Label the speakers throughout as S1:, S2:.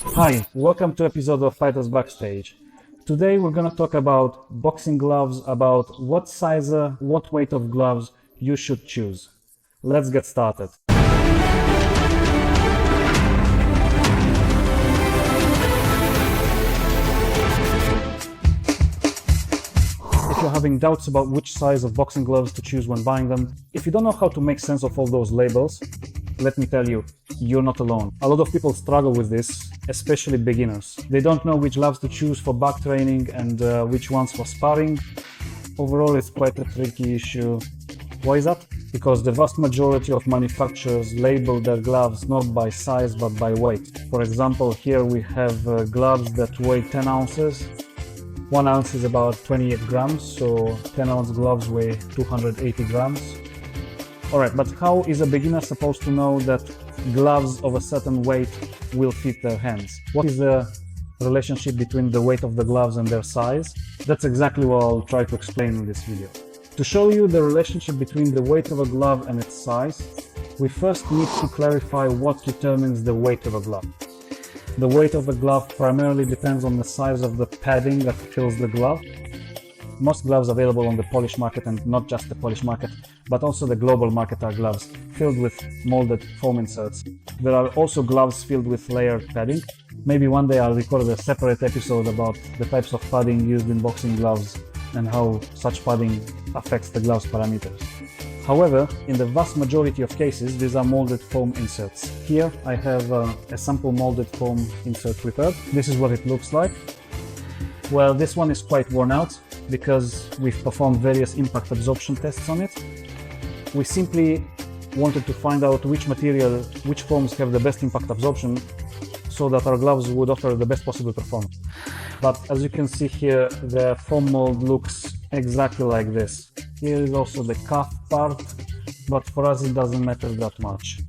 S1: Hi, welcome to episode of Fighters Backstage. Today we're gonna talk about boxing gloves, about what size, what weight of gloves you should choose. Let's get started. If you're having doubts about which size of boxing gloves to choose when buying them, if you don't know how to make sense of all those labels, let me tell you, you're not alone. A lot of people struggle with this, especially beginners. They don't know which gloves to choose for back training and which ones for sparring. Overall, it's quite a tricky issue. Why is that? Because the vast majority of manufacturers label their gloves not by size but by weight. For example, here we have gloves that weigh 10 ounces. 1 ounce is about 28 grams, so 10-ounce gloves weigh 280 grams. Alright, but how is a beginner supposed to know that gloves of a certain weight will fit their hands? What is the relationship between the weight of the gloves and their size? That's exactly what I'll try to explain in this video. To show you the relationship between the weight of a glove and its size, we first need to clarify what determines the weight of a glove. The weight of a glove primarily depends on the size of the padding that fills the glove. Most gloves available on the Polish market, and not just the Polish market, but also the global market, are gloves filled with molded foam inserts. There are also gloves filled with layered padding. Maybe one day I'll record a separate episode about the types of padding used in boxing gloves and how such padding affects the glove's parameters. However, in the vast majority of cases, these are molded foam inserts. Here I have a sample molded foam insert prepared. This is what it looks like. Well, this one is quite worn out because we've performed various impact absorption tests on it. We simply wanted to find out which foams have the best impact absorption so that our gloves would offer the best possible performance. But as you can see here, the foam mold looks exactly like this. Here is also the cuff part, but for us it doesn't matter that much.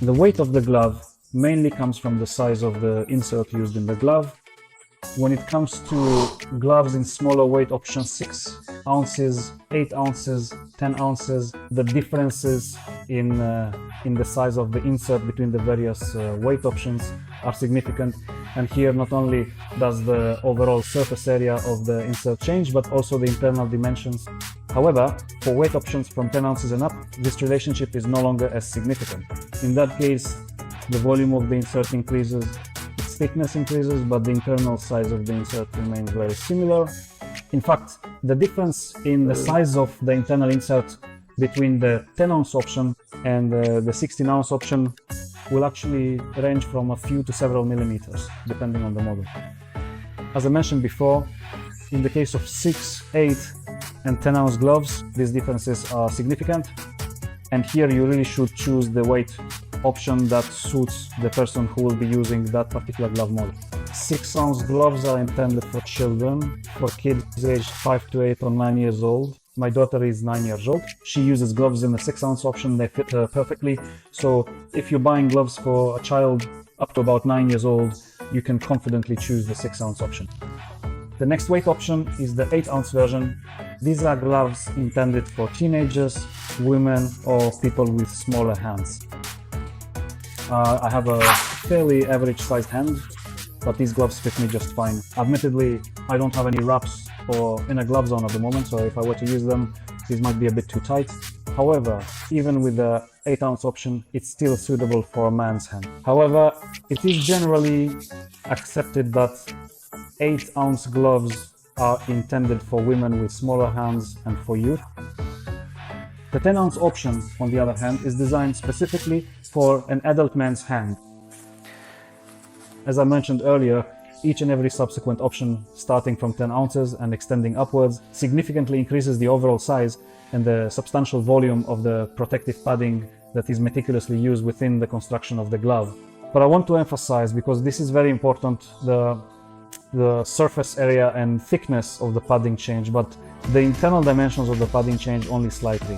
S1: The weight of the glove mainly comes from the size of the insert used in the glove. When it comes to gloves in smaller weight options, 6 ounces, 8 ounces, 10 ounces, the differences in the size of the insert between the various weight options are significant. And here not only does the overall surface area of the insert change, but also the internal dimensions. However, for weight options from 10 ounces and up, this relationship is no longer as significant. In that case, the volume of the insert increases, its thickness increases, but the internal size of the insert remains very similar. In fact, the difference in the size of the internal insert between the 10-ounce option and the 16-ounce option will actually range from a few to several millimeters, depending on the model. As I mentioned before, in the case of 6, 8, and 10-ounce gloves, these differences are significant, and here you really should choose the weight option that suits the person who will be using that particular glove model. 6-ounce gloves are intended for children, for kids aged 5 to 8 or 9 years old. My daughter is 9 years old. She uses gloves in the 6-ounce option. They fit her perfectly. So if you're buying gloves for a child up to about 9 years old, you can confidently choose the 6-ounce option. The next weight option is the 8-ounce version. These are gloves intended for teenagers, women, or people with smaller hands. I have a fairly average sized hand, but these gloves fit me just fine. Admittedly, I don't have any wraps or inner gloves on at the moment, so if I were to use them, these might be a bit too tight. However, even with the 8-ounce option, it's still suitable for a man's hand. However, it is generally accepted that 8-ounce gloves are intended for women with smaller hands and for youth. The 10-ounce option, on the other hand, is designed specifically for an adult man's hand. As I mentioned earlier, each and every subsequent option, starting from 10 ounces and extending upwards, significantly increases the overall size and the substantial volume of the protective padding that is meticulously used within the construction of the glove. But I want to emphasize, because this is very important, the surface area and thickness of the padding change, but the internal dimensions of the padding change only slightly.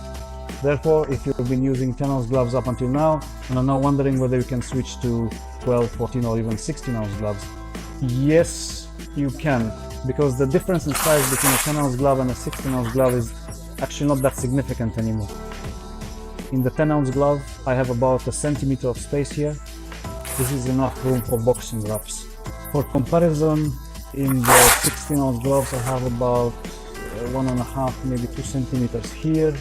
S1: Therefore, if you've been using 10-ounce gloves up until now and are now wondering whether you can switch to 12, 14 or even 16-ounce gloves, yes, you can, because the difference in size between a 10-ounce glove and a 16-ounce glove is actually not that significant anymore. In the 10-ounce glove, I have about a centimeter of space here, this is enough room for boxing gloves. For comparison, in the 16-ounce gloves I have about 1.5, maybe 2 centimeters here.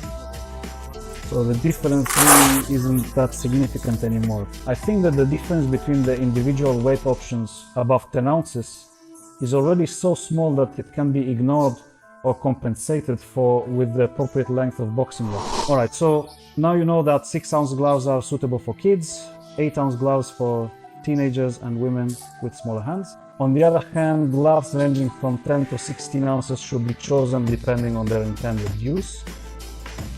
S1: So the difference really isn't that significant anymore. I think that the difference between the individual weight options above 10 ounces is already so small that it can be ignored or compensated for with the appropriate length of boxing glove. Alright, so now you know that 6-ounce gloves are suitable for kids, 8-ounce gloves for teenagers and women with smaller hands. On the other hand, gloves ranging from 10 to 16 ounces should be chosen depending on their intended use.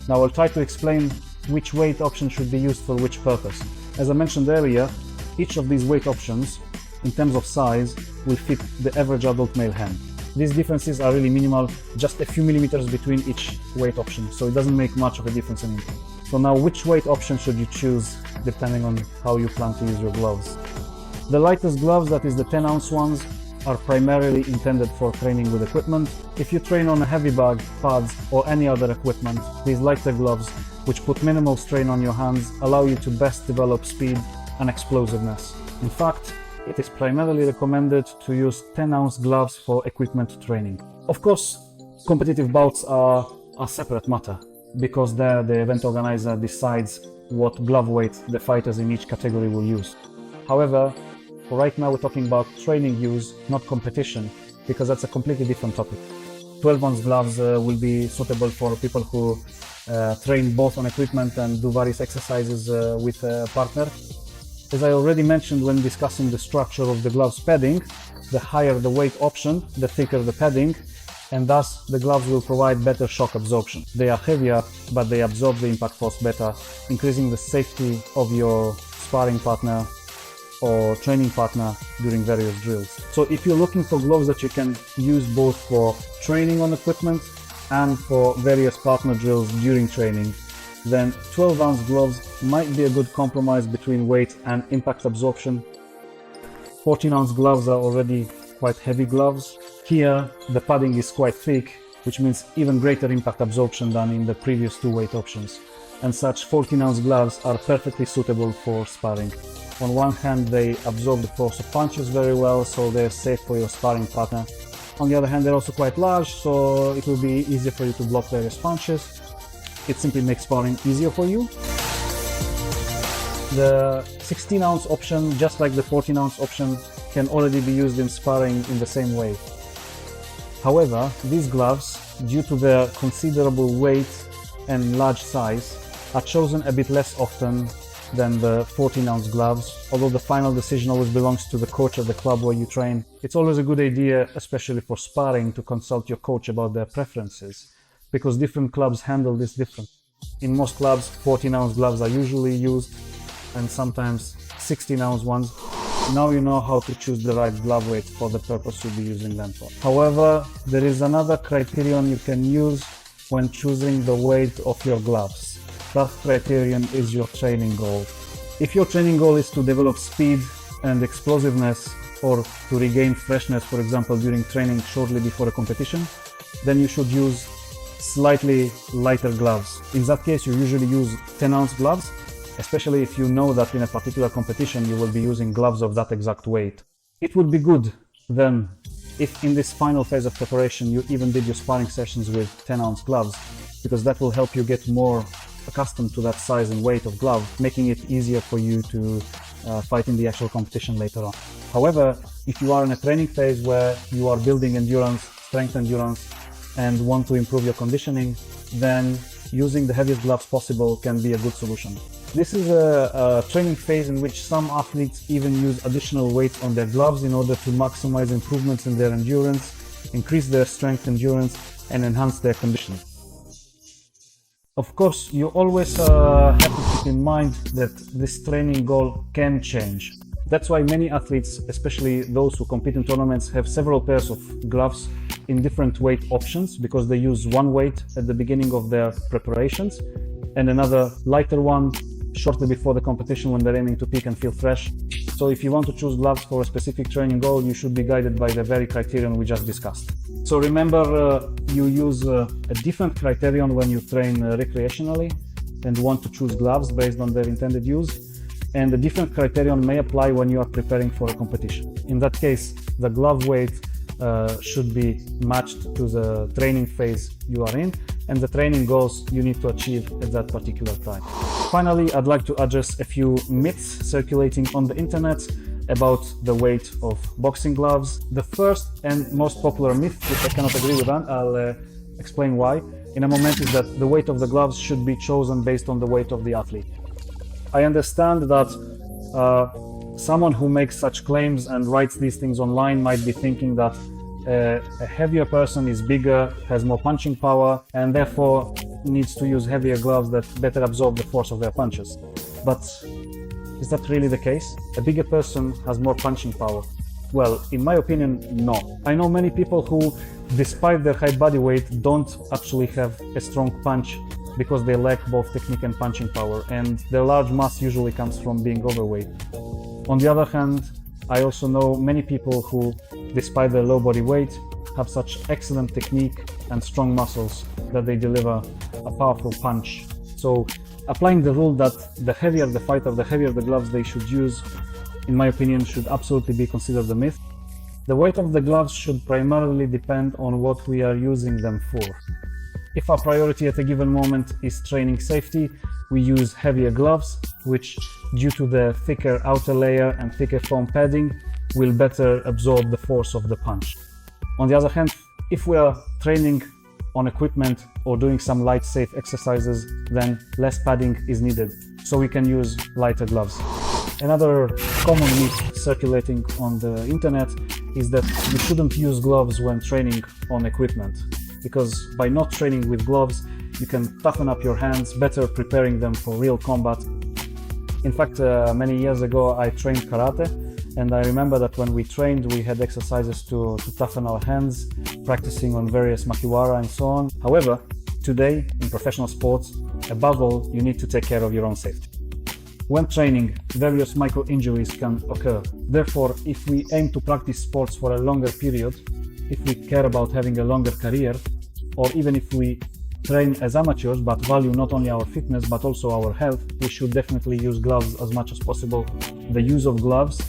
S1: Now I'll try to explain which weight option should be used for which purpose. As I mentioned earlier, each of these weight options, in terms of size, will fit the average adult male hand. These differences are really minimal, just a few millimeters between each weight option, so it doesn't make much of a difference anymore. So now which weight option should you choose depending on how you plan to use your gloves? The lightest gloves, that is the 10-ounce ones, are primarily intended for training with equipment. If you train on a heavy bag, pads, or any other equipment, these lighter gloves, which put minimal strain on your hands, allow you to best develop speed and explosiveness. In fact, it is primarily recommended to use 10-ounce gloves for equipment training. Of course, competitive bouts are a separate matter, because there the event organizer decides what glove weight the fighters in each category will use. However, right now we're talking about training use, not competition, because that's a completely different topic. 12-ounce gloves will be suitable for people who train both on equipment and do various exercises with a partner. As I already mentioned when discussing the structure of the gloves padding, the higher the weight option, the thicker the padding, and thus the gloves will provide better shock absorption. They are heavier, but they absorb the impact force better, increasing the safety of your sparring partner or training partner during various drills. So if you're looking for gloves that you can use both for training on equipment and for various partner drills during training, then 12-ounce gloves might be a good compromise between weight and impact absorption. 14-ounce gloves are already quite heavy gloves. Here the padding is quite thick, which means even greater impact absorption than in the previous two weight options. And such 14-ounce gloves are perfectly suitable for sparring. On one hand, they absorb the force of punches very well, so they're safe for your sparring partner. On the other hand, they're also quite large, so it will be easier for you to block various punches. It simply makes sparring easier for you. The 16-ounce option, just like the 14-ounce option, can already be used in sparring in the same way. However, these gloves, due to their considerable weight and large size, are chosen a bit less often than the 14-ounce gloves. Although the final decision always belongs to the coach at the club where you train, it's always a good idea, especially for sparring, to consult your coach about their preferences, because different clubs handle this different. In most clubs, 14-ounce gloves are usually used, and sometimes 16-ounce ones. Now you know how to choose the right glove weight for the purpose you'll be using them for. However, there is another criterion you can use when choosing the weight of your gloves. That criterion is your training goal. If your training goal is to develop speed and explosiveness, or to regain freshness, for example, during training shortly before a competition, then you should use slightly lighter gloves. In that case, you usually use 10-ounce gloves, especially if you know that in a particular competition you will be using gloves of that exact weight. It would be good then if in this final phase of preparation you even did your sparring sessions with 10-ounce gloves, because that will help you get more accustomed to that size and weight of glove, making it easier for you to fight in the actual competition later on. However, if you are in a training phase where you are building endurance, strength endurance, and want to improve your conditioning, then using the heaviest gloves possible can be a good solution. This is a training phase in which some athletes even use additional weights on their gloves in order to maximize improvements in their endurance, increase their strength endurance, and enhance their conditioning. Of course, you always have to keep in mind that this training goal can change. That's why many athletes, especially those who compete in tournaments, have several pairs of gloves in different weight options, because they use one weight at the beginning of their preparations and another lighter one shortly before the competition when they're aiming to peak and feel fresh. So if you want to choose gloves for a specific training goal, you should be guided by the very criterion we just discussed. So remember, you use a different criterion when you train recreationally and want to choose gloves based on their intended use. and a different criterion may apply when you are preparing for a competition. In that case, the glove weight should be matched to the training phase you are in and the training goals you need to achieve at that particular time. Finally, I'd like to address a few myths circulating on the internet about the weight of boxing gloves. The first and most popular myth, which I cannot agree with, I'll explain why in a moment, is that the weight of the gloves should be chosen based on the weight of the athlete. I understand that someone who makes such claims and writes these things online might be thinking that a heavier person is bigger, has more punching power, and therefore needs to use heavier gloves that better absorb the force of their punches. But is that really the case? A bigger person has more punching power? Well, in my opinion, no. I know many people who, despite their high body weight, don't actually have a strong punch because they lack both technique and punching power, and their large mass usually comes from being overweight. On the other hand, I also know many people who, despite their low body weight, have such excellent technique and strong muscles that they deliver a powerful punch. So applying the rule that the heavier the fighter, the heavier the gloves they should use, in my opinion, should absolutely be considered a myth. The weight of the gloves should primarily depend on what we are using them for. If our priority at a given moment is training safety, we use heavier gloves, which, due to the thicker outer layer and thicker foam padding, will better absorb the force of the punch. On the other hand, if we are training on equipment or doing some light safe exercises, then less padding is needed, so we can use lighter gloves. Another common myth circulating on the internet is that you shouldn't use gloves when training on equipment, because by not training with gloves, you can toughen up your hands, better preparing them for real combat. In fact, many years ago, I trained karate, and I remember that when we trained, we had exercises to toughen our hands, practicing on various makiwara and so on. However, today, in professional sports, above all, you need to take care of your own safety. When training, various micro-injuries can occur. Therefore, if we aim to practice sports for a longer period, if we care about having a longer career, or even if we train as amateurs but value not only our fitness but also our health, we should definitely use gloves as much as possible. The use of gloves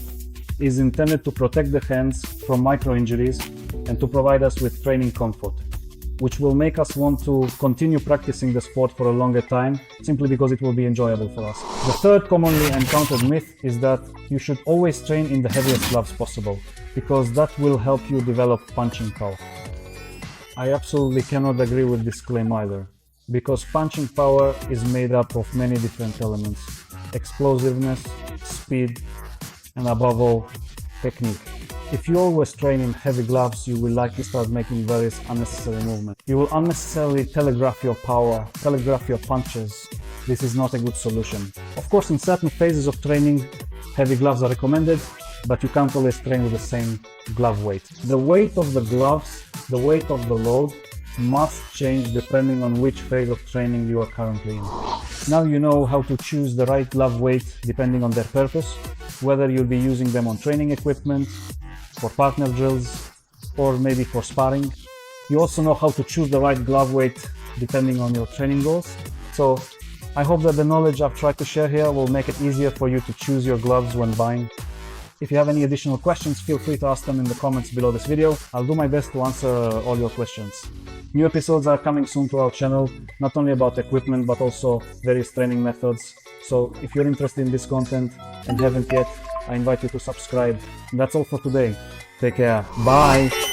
S1: is intended to protect the hands from micro-injuries and to provide us with training comfort, which will make us want to continue practicing the sport for a longer time, simply because it will be enjoyable for us. The third commonly encountered myth is that you should always train in the heaviest gloves possible, because that will help you develop punching power. I absolutely cannot agree with this claim either, because punching power is made up of many different elements: explosiveness, speed, and above all, technique. If you always train in heavy gloves, you will likely start making various unnecessary movements. You will unnecessarily telegraph your power, telegraph your punches. This is not a good solution. Of course, in certain phases of training, heavy gloves are recommended, but you can't always train with the same glove weight. The weight of the gloves, the weight of the load, must change depending on which phase of training you are currently in. Now you know how to choose the right glove weight depending on their purpose, whether you'll be using them on training equipment, for partner drills, or maybe for sparring. You also know how to choose the right glove weight depending on your training goals. So I hope that the knowledge I've tried to share here will make it easier for you to choose your gloves when buying. If you have any additional questions, feel free to ask them in the comments below this video. I'll do my best to answer all your questions. New episodes are coming soon to our channel, not only about equipment, but also various training methods. So if you're interested in this content and haven't yet, I invite you to subscribe. And that's all for today. Take care. Bye.